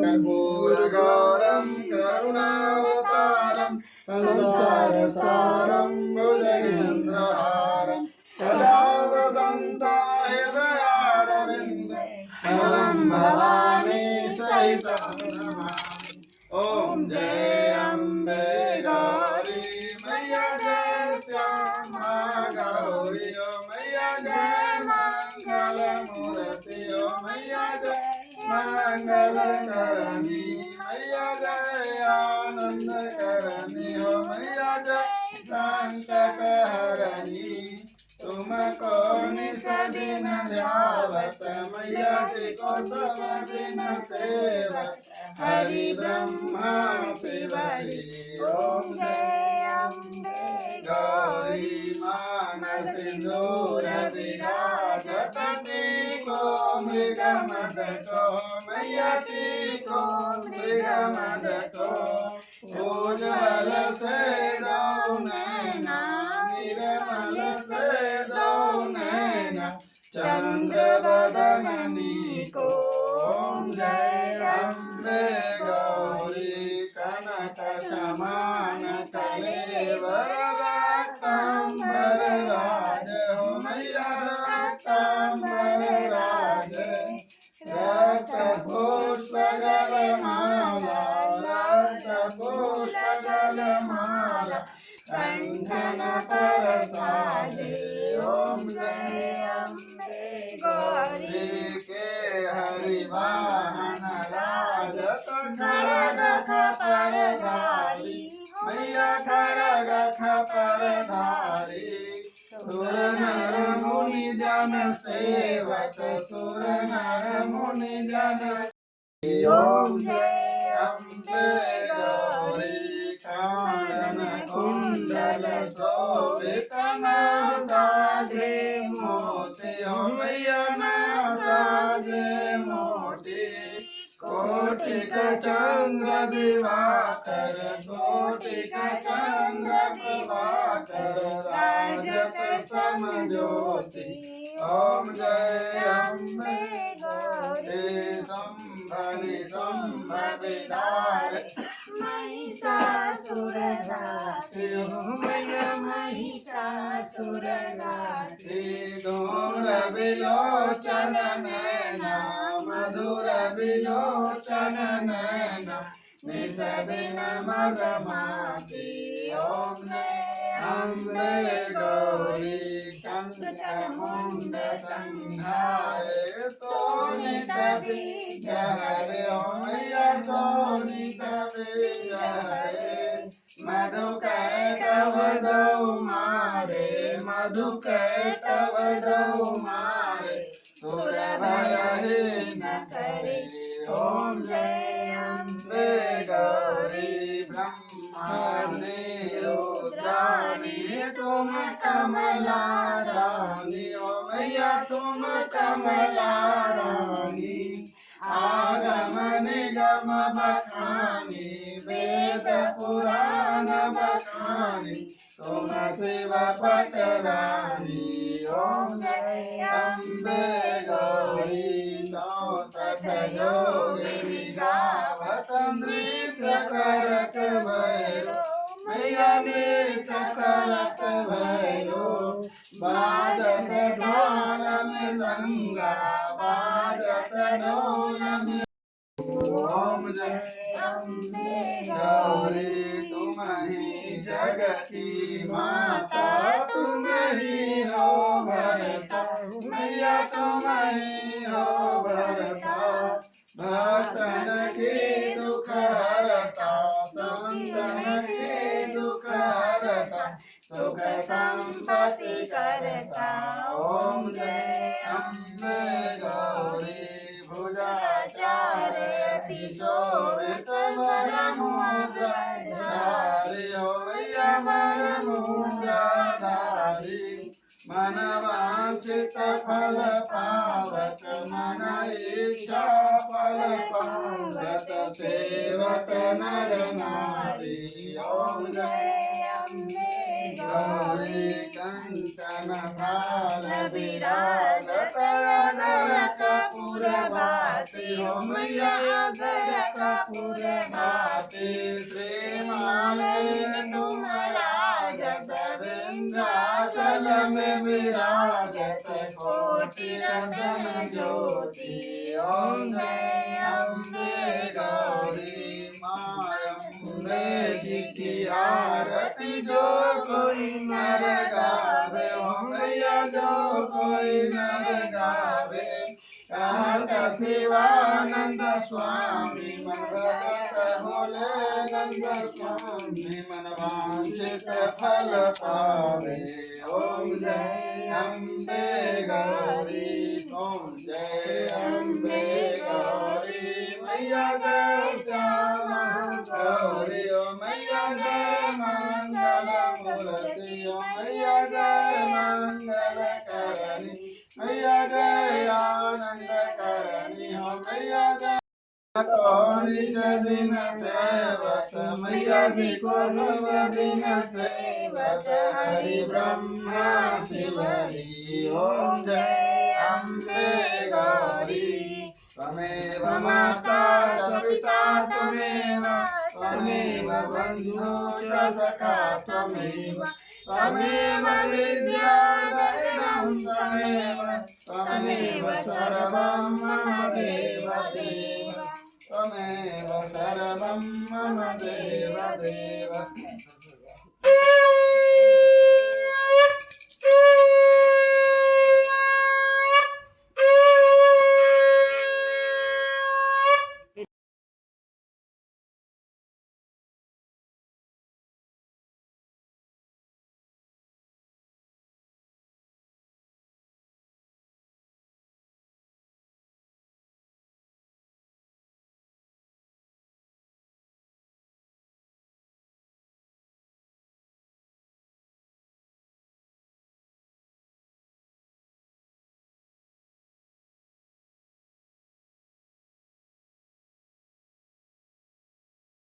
कर्पूरगौरं करुणावतारं संसारसारं भुजगेन्द्रहारं सदा वसन्तहृदयारविन्दे तं भवानी सहितं नमामि। ॐ जय अम्बे गौरी मैया जय श्यामा गौरी ओ मैया जय मंगल मूर्ति ओ मैया जय मंगल करणी मैया जय आनंद करणी हो मैया जय संकट हरणी तुमको निस दिन ध्यावत मैया जी को तुम दिन सेवत हरि ब्रह्मा शिवरी ओम जय अम्बे गौरी मानस सिंदूर विराजत को मृग मद को मैया को मृग मद को उज्ज्वल से दो नैना निर्मल से दो नैना चंद्र बदननी को ओम जय अम्बे गौरी कनक समान कलेवर रक्तांबर राज हो मैया रक्तांबर राज रक्त पुष्प गलमाला रक्त पुष्प गलमाला कंठन पर साजे ओम जय अम्बे गौरी के हरिवाहन राजत खड़ग खपरधारी मैया खड़ग खपरधारी सुर नर मुनि जन सेवक सुर नर मुनि जन ओम जय अम्बे गौरी कानन कुंडल शोभित नासाग्रे मोती हो मैया नासाग्रे मोती कोटिक चंद्र दिवाकर कोटिक चंद्र दिवाकर राजत समज्योति ओम जय अम्बे गौरी संभनि संभविदार महिषासुरघाती मैया महिषासुरघाती धूम्र विलोचन नैना मधुर विलोचन नैना निज दिन मदमाती ओम जय अम्बे गौरी कंक मुंड संहारे सोनित बीज हरे ओ मैया सोनित बीज हरे मधु कैटव दो मारे मधु कैटव दो मारे सुर भय न करे ओम जय अम्बे गौरी ब्रह्माणी रुद्राणी तुम कमला रानी ओ मैया तुम कमला रानी आगम निगम बखानी वेद पुराण बखानी तुम शिव पटरानी ओम जय अम्बे गौरी नौ सठ योगिनी गावत नृत्य करत भैरो मैया नृत्य करत भैरो बाजत ढोल मृदंगा बाजत ढोल ओम जय अम्बे गौरी तुम ही जगती माता तुम ही हो भरता मैया तुम ही हो भरता भक्तन के दुख हरता संतन के दुख हरता सुख संपत्ति करता ओम जय अम्बे गौरी भुजाचार्य शोभित वर मुद्रा धारी हो मैया वर मुद्रा धारी मन वांछित फल पावत मन इच्छा फल पावत सेवक नर नारी ओम जय अम्बे गौरी कंचन भाल विराजत अगर कपूर भाती हो मैया घर कपूर भाती श्रीमान तुम राजत विंध्याचल में विराजत कोटि रतन ज्योति ओम जय अम्बे गौरी अम्बे जी की आरती जो कोई नर गावे हो मैया जो कोई नर गावे कहत शिवानंद स्वामी मन भगत होले नंद स्वामी मन वांछित फल पावे ओम जय अम्बे गौरी ओम जय अम्बे गौरी मैया जय श्यामा गौरी ओ मैया जय मंगल मूर्ति ओ मैया जय मंगल करणी मैया जय आनंद करणी हो मैया जय निज दिन सेवत मैया जी को सब दिन सेवत हरि ब्रह्मा शिवरी ओम जय अम्बे गौरी त्वमेव माता च पिता त्वमेव त्वमेव बन्धु च सखा त्वमेव त्वमेव विद्या वरदं त्वमेव सर्वं मम देव देव त्वमेव सर्वं मम देव देव